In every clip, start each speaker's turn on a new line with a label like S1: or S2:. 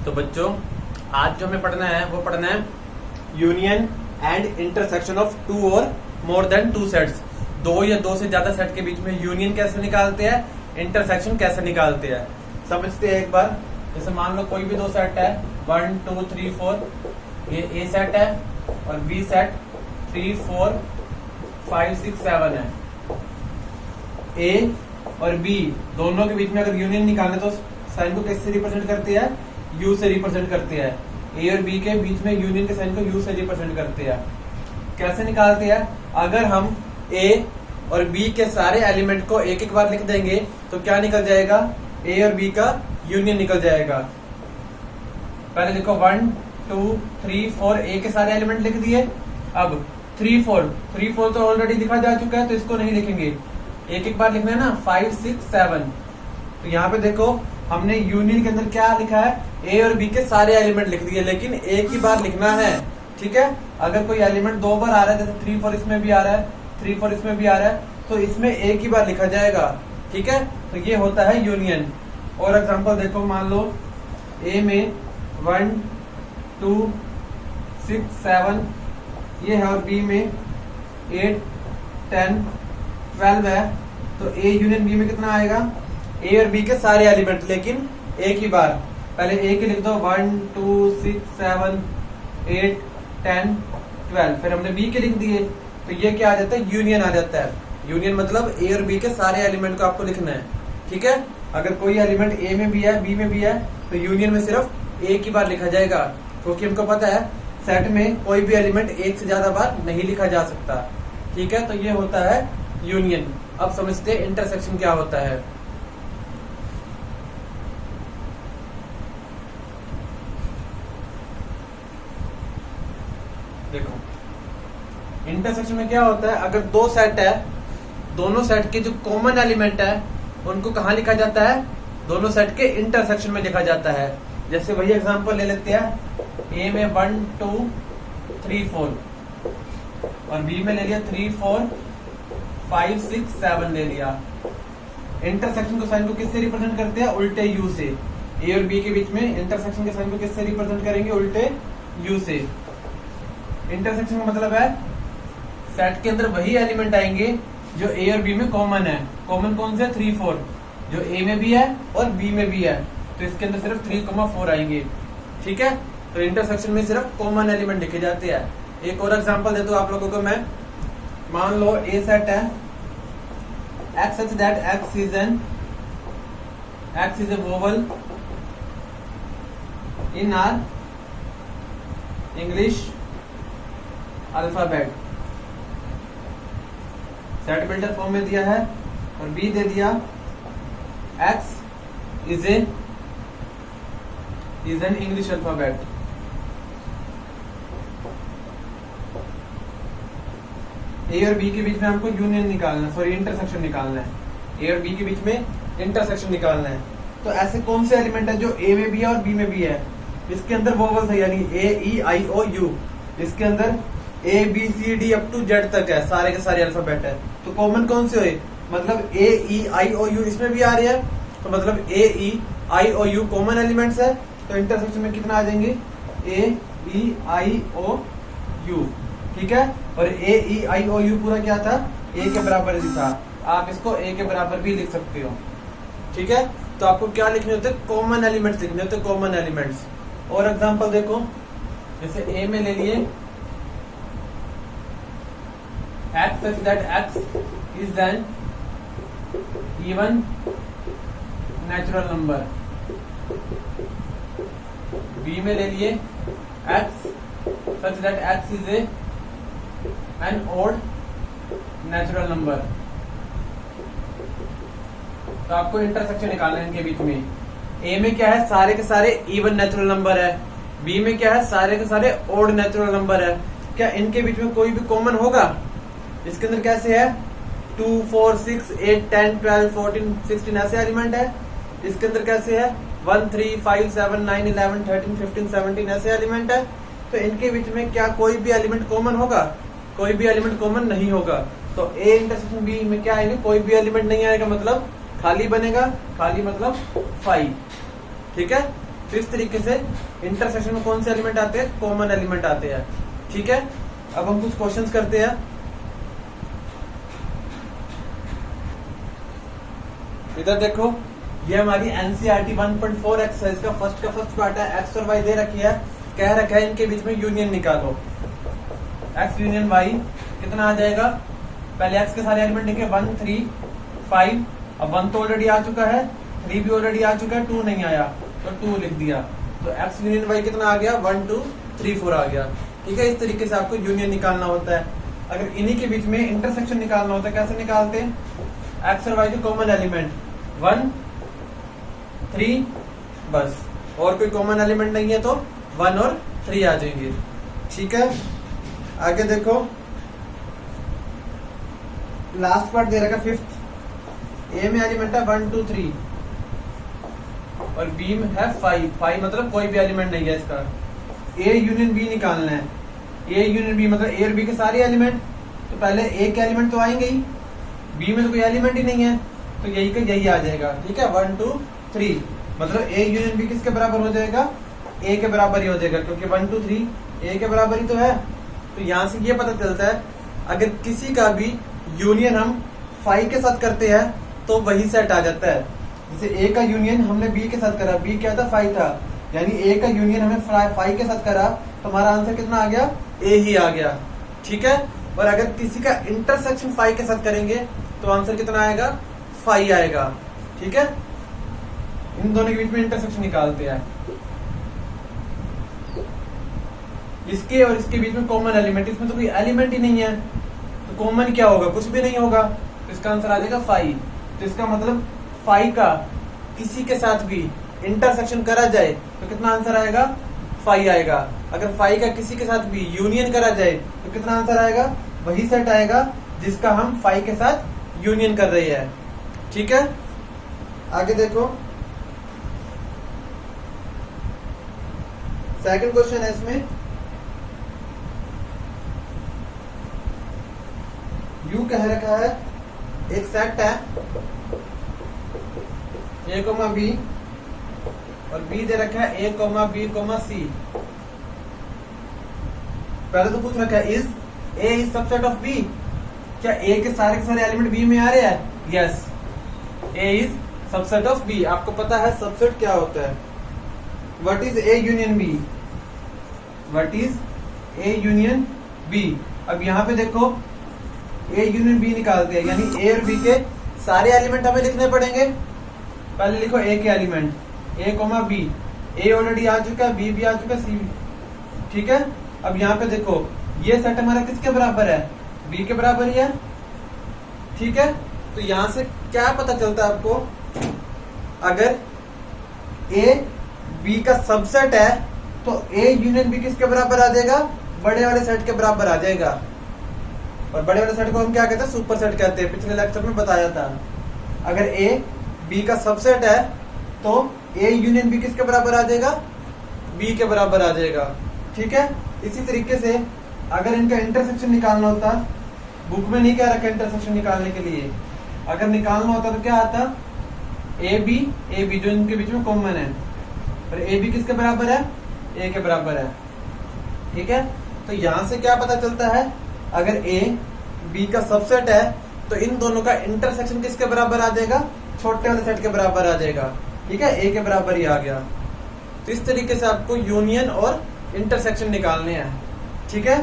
S1: तो बच्चों आज जो हमें पढ़ना है वो पढ़ना है union and intersection of two और मोर देन टू सेट्स। दो या दो से ज्यादा सेट के बीच में यूनियन कैसे निकालते हैं, इंटरसेक्शन कैसे निकालते हैं, समझते हैं एक बार। जैसे मान लो कोई भी दो सेट है 1 2 3 4, ये ए सेट है और बी सेट 3 4 5 6 7 है। ए और बी दोनों के बीच में अगर यूनियन निकालना तो साइन को किससे रिप्रेजेंट करती है, यू से रिप्रेजेंट करती है। ए और बी के बीच में यूनियन के साइन को यू से रिप्रेजेंट करती है। कैसे निकालते हैं, अगर हम ए और बी के सारे एलिमेंट को एक एक बार लिख देंगे तो क्या निकल जाएगा, ए और बी का यूनियन निकल जाएगा। पहले देखो 1 2 3 4 ए के सारे एलिमेंट लिख दिए। अब 3 4 तो ऑलरेडी लिखा जा चुका है तो इसको नहीं लिखेंगे, एक एक बार लिखना है ना। 5 6 7, तो यहाँ पे देखो हमने यूनियन के अंदर क्या लिखा है, ए और बी के सारे एलिमेंट लिख दिए, लेकिन एक ही बार लिखना है। ठीक है, अगर कोई एलिमेंट दो बार आ रहा है, जैसे 3 4 इसमें भी आ रहा है, 3 4 इसमें भी आ रहा है, तो इसमें एक ही बार लिखा जाएगा। ठीक है, तो ये होता है यूनियन। और एग्जांपल देखो, मान लो ए में 1 2 6 7 ये है और बी में 8 10 12 है, तो ए यूनियन बी में कितना आएगा, ए और बी के सारे एलिमेंट लेकिन एक ही बार। पहले ए के लिख दो 1 2 6 7 8 10 12, फिर हमने बी के लिख दिए, तो ये क्या आ जाता है, यूनियन आ जाता है। यूनियन मतलब ए और बी के सारे एलिमेंट को आपको लिखना है। ठीक है, अगर कोई एलिमेंट ए में भी है बी में भी है तो यूनियन में सिर्फ एक ही बार लिखा जाएगा, क्योंकि हमको पता है सेट में कोई भी एलिमेंट एक से ज्यादा बार नहीं लिखा जा सकता। ठीक है, तो ये होता है यूनियन। अब समझते हैं इंटरसेक्शन क्या होता है। देखो इंटरसेक्शन में क्या होता है, अगर दो सेट है, दोनों सेट के जो कॉमन एलिमेंट है उनको कहाँ लिखा जाता है, दोनों सेट के इंटरसेक्शन में लिखा जाता है। जैसे वही एग्जांपल ले लेते हैं, ए में 1 2 3 4 और बी में ले लिया 3 4 5 6 7 ले लिया। इंटरसेक्शन को साइन को किससे रिप्रेजेंट करते हैं, उल्टे यू से। ए और बी के बीच में इंटरसेक्शन के साइन को किससे रिप्रेजेंट करेंगे, उल्टे यू से। इंटरसेक्शन का मतलब है सेट के अंदर वही एलिमेंट आएंगे जो ए और बी में कॉमन है। कॉमन कौन से, 3 4, जो ए में भी है और बी में भी है, तो इसके अंदर सिर्फ 3 4 आएंगे। ठीक है, तो इंटरसेक्शन में सिर्फ कॉमन एलिमेंट लिखे जाते हैं। एक और एग्जांपल दे दो आप लोगों को मैं, मान लो ए सेट है x such that x is a vowel in our English alphabet। Set builder form में दिया है और बी दे दिया x is an English alphabet। ए और बी के बीच में हमको यूनियन निकालना है, सॉरी इंटरसेक्शन निकालना है। ए और बी के बीच में इंटरसेक्शन निकालना है। तो ऐसे कौन से एलिमेंट है जो ए में भी है और बी में भी है, इसके अंदर वोवल्स है, यानी ए ई आई ओ यू, इसके अंदर A B C D up to Z तक है, सारे के सारे अल्फाबेट है। तो कॉमन कौन से हुए, मतलब ए ई आई ओ यू इसमें भी आ रही है, तो मतलब ए ई आई ओ यू कॉमन एलिमेंट्स है। तो इंटरसेक्शन में कितना आ जाएंगे, ए ई आई ओ यू। ठीक है, और ए ई आई ओ यू पूरा क्या था, ए के बराबर ही था। आप इसको ए के बराबर भी लिख सकते हो। ठीक है, तो आपको क्या लिखने होते हैं, कॉमन एलिमेंट्स लिखने होते हैं, कॉमन एलिमेंट्स। और एग्जांपल देखो, जैसे ए में ले लिए x such that x is an even natural number। b में ले लिए x such that x is an odd natural number। तो आपको इंटरसेक्शन निकालना है इनके बीच में। ए में क्या है, सारे के सारे इवन नेचुरल नंबर है, बी में क्या है, सारे के सारे ओड नेचुरल नंबर है। क्या इनके बीच में कोई भी कॉमन होगा, इसके अंदर कैसे है 2 4 6 8 10 12 14 16 ऐसे एलिमेंट है। इसके अंदर कैसे है 1 3 5 7 9 11 13 15 17 ऐसे एलिमेंट है। तो इनके बीच में क्या कोई भी एलिमेंट कॉमन होगा, कोई भी एलिमेंट कॉमन नहीं होगा। तो ए इंटरसेक्शन बी में क्या आएंगे, कोई भी एलिमेंट नहीं आएगा, मतलब खाली बनेगा, खाली मतलब 5। ठीक है, तो इस तरीके से इंटरसेक्शन में कौन से एलिमेंट आते हैं, कॉमन एलिमेंट आते हैं। ठीक है, अब हम कुछ क्वेश्चंस करते हैं। इधर देखो, ये हमारी एनसीईआरटी 1.4 एक्सरसाइज का फर्स्ट पार्ट है। एक्स और वाई दे रखी है, कह रखा है इनके बीच में यूनियन निकालो। एक्स यूनियन वाई कितना आ जाएगा, पहले एक्स के सारे एलिमेंट लिखे 1 3 5। अब 1 तो ऑलरेडी आ चुका है, 3 भी ऑलरेडी आ चुका है, 2 नहीं आया तो 2 लिख दिया। तो एक्स यूनियन वाई कितना आ गया, 1 2 3 4 आ गया। ठीक है, इस तरीके से आपको यूनियन निकालना होता है। अगर इन्हीं के बीच में इंटरसेक्शन निकालना होता है, कैसे निकालते हैं, एक्स और वाई के कॉमन एलिमेंट 1 3, बस, और कोई कॉमन एलिमेंट नहीं है तो 1 और 3 आ जाएंगे। ठीक है, आगे देखो, लास्ट पार्ट दे रखा फिफ्थ। ए में एलिमेंट है 1 2 3 और बी में है 5 मतलब कोई भी एलिमेंट नहीं है इसका। ए यूनियन बी निकालना है। ए यूनियन बी मतलब ए और बी के सारे एलिमेंट, तो पहले ए के एलिमेंट तो आएंगे ही, बी में तो कोई एलिमेंट ही नहीं है, तो यही का यही आ जाएगा। ठीक है, 1 2 3 मतलब ए यूनियन बी किसके बराबर हो जाएगा, ए के बराबर ही हो जाएगा, क्योंकि 1 2 3 ए के बराबर ही तो है। तो यहां से ये पता चलता है अगर किसी का भी यूनियन हम 5 के साथ करते हैं तो वही सेट आ जाता है। जैसे ए का यूनियन हमने बी के साथ करा, बी क्या था 5 था, यानी ए का यूनियन हमने 5 के साथ करा तो हमारा आंसर कितना आ गया, ए ही आ गया। ठीक है, और अगर किसी का इंटरसेक्शन 5 के साथ करेंगे तो आंसर कितना आएगा, 5 आएगा। ठीक है, इन दोनों के बीच में इंटरसेक्शन निकालते हैं। इसके और इसके बीच में कॉमन एलिमेंट, इसमें तो कोई एलिमेंट ही नहीं है, तो कॉमन क्या होगा, कुछ भी नहीं होगा, तो इसका आंसर आ जाएगा 5। तो इसका मतलब 5 का किसी के साथ भी इंटरसेक्शन करा जाए तो कितना आंसर आएगा, 5 आएगा। अगर 5 का किसी के साथ भी यूनियन करा जाए तो कितना आंसर आएगा, वही सेट आएगा जिसका हम 5 के साथ यूनियन कर रहे हैं। ठीक है, आगे देखो, सेकंड क्वेश्चन है इसमें, यू कह रखा है एक सेट है ए कोमा बी और बी दे रखा है A comma B comma C. पहले तो पूछ रखा है is A is subset of B, क्या ए के सारे एलिमेंट बी में आ रहे हैं, yes, A is subset of B. आपको पता है सबसेट क्या होता है, what is A union B, what is A union B. अब यहाँ पे देखो ए यूनियन बी निकालते हैं, यानी ए और बी के सारे एलिमेंट हमें लिखने पड़ेंगे। पहले लिखो ए के एलिमेंट ए कोमा बी, ए ऑलरेडी आ चुका है, बी भी आ चुका है, सी भी। ठीक है, अब यहाँ पे देखो ये सेट हमारा किसके बराबर है, बी के बराबर ही है। ठीक है, तो यहां से क्या पता चलता है आपको, अगर ए बी का सबसेट है तो ए यूनियन बी किसके बराबर आ जाएगा, बड़े वाले सेट के बराबर आ जाएगा। और बड़े वाले सेट को हम क्या कहते हैं, सुपर सेट कहते हैं, पिछले लेक्चर में बताया था। अगर ए बी का सबसेट है तो ए यूनियन बी किसके बराबर आ जाएगा, बी के बराबर आ जाएगा। ठीक है, इसी तरीके से अगर इनका इंटरसेक्शन निकालना होता, बुक में नहीं कह रखा इंटरसेक्शन निकालने के लिए, अगर निकालना होता तो क्या आता, ए बी जो इनके बीच में कॉमन है, और ए बी किसके बराबर है, ए के बराबर है। ठीक है, तो यहां से क्या पता चलता है, अगर ए बी का सबसेट है तो इन दोनों का इंटरसेक्शन किसके बराबर आ जाएगा, छोटे वाले सेट के बराबर आ जाएगा। ठीक है, ए के बराबर ही आ गया। तो इस तरीके से आपको यूनियन और इंटरसेक्शन निकालने हैं। ठीक है,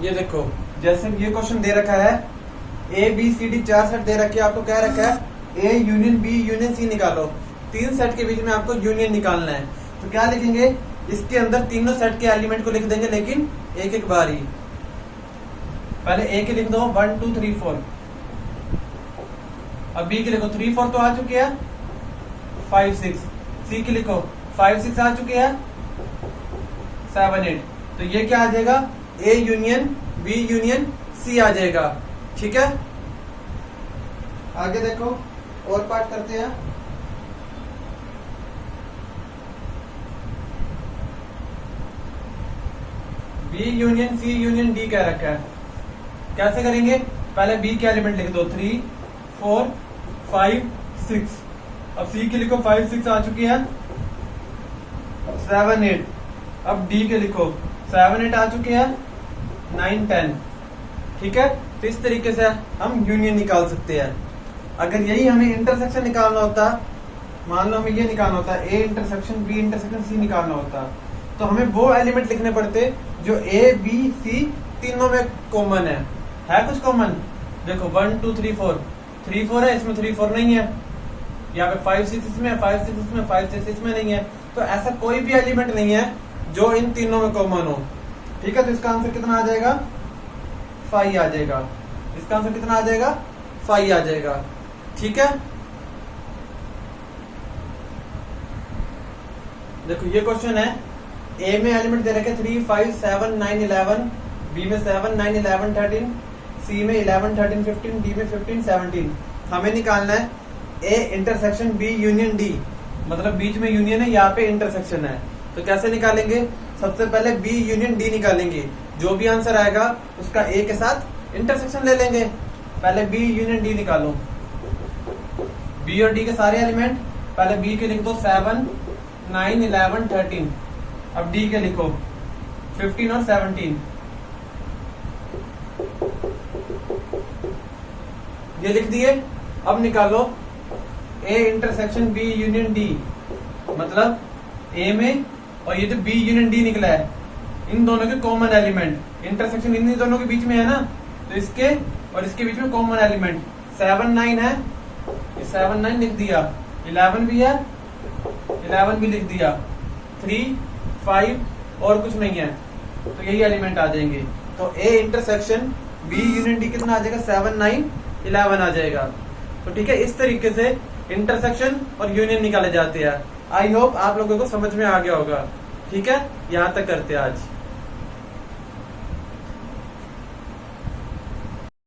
S1: ये देखो जैसे ये क्वेश्चन दे रखा है, A B C D 4 set दे रखे, आपको कह रखा है A union B union C निकालो। 3 सेट के बीच में आपको यूनियन निकालना है, तो क्या लिखेंगे, इसके अंदर तीनों सेट के एलिमेंट को लिख देंगे, लेकिन एक एक बार ही। पहले ए के लिख दो 1 2 3 4, अब बी के लिखो 3 4 तो आ चुके हैं, 5 6, सी के लिखो 5 6 आ चुके हैं, 7 8। तो ये क्या आ जाएगा, A union B union C आ जाएगा। ठीक है, आगे देखो और पार्ट करते हैं। B union C union D कह रखा है, कैसे करेंगे, पहले बी के एलिमेंट लिख दो 3 4 5 6, अब सी के लिखो 5 6 आ चुकी है, 7 8। अब डी के लिखो 7 8 आ चुके हैं, 9 10। ठीक है, तो इस तरीके से हम यूनियन निकाल सकते हैं। अगर यही हमें इंटरसेक्शन निकालना होता, मान लो हमें ये निकालना होता A intersection B intersection C निकालना होता, तो हमें वो एलिमेंट लिखने पड़ते जो ए बी सी तीनों में कॉमन है कुछ कॉमन। देखो 1 2 3 4, 3 4 है, इसमें 3 4 नहीं है। यहाँ पे 5 6 इसमें, 5 6 इसमें, 5 6 इसमें नहीं है। तो ऐसा कोई भी एलिमेंट नहीं है जो इन तीनों में कॉमन हो। ठीक है, तो इसका आंसर कितना आ जाएगा, 5 आ जाएगा। इसका आंसर कितना आ जाएगा, 5 आ जाएगा। ठीक है, देखो ये क्वेश्चन है, ए में एलिमेंट दे रखे 3 5 7 9 11, बी में 7 9 11 13, सी में 11 13 15, डी में 15 17। हमें निकालना है A intersection B union D, मतलब बीच में यूनियन है, यहाँ पे इंटरसेक्शन है। तो कैसे निकालेंगे, सबसे पहले बी यूनियन डी निकालेंगे। जो भी आंसर आएगा उसका ए के साथ इंटरसेक्शन ले लेंगे। पहले बी यूनियन डी निकालो, बी और डी के सारे एलिमेंट। पहले बी के लिख दो 7 9 11 13। अब डी के लिखो 15 और 17। ये लिख दिए। अब निकालो A intersection B union D, मतलब ए में और ये जो बी यूनियन डी निकला है, इन दोनों के कॉमन एलिमेंट। इंटरसेक्शन इन दोनों के बीच में है ना, तो इसके और इसके बीच में कॉमन एलिमेंट 7 9 है, ये 7 9 लिख दिया। 11 भी है, 11 भी लिख दिया। 3 5 और कुछ नहीं है, तो यही एलिमेंट आ जाएंगे। तो A intersection B union D कितना आ जाएगा, 7 9 11 आ जाएगा। तो ठीक है, इस तरीके से इंटरसेक्शन और यूनियन निकाले जाते हैं। आई होप आप लोगों को समझ में आ गया होगा। ठीक है, यहाँ तक करते हैं आज।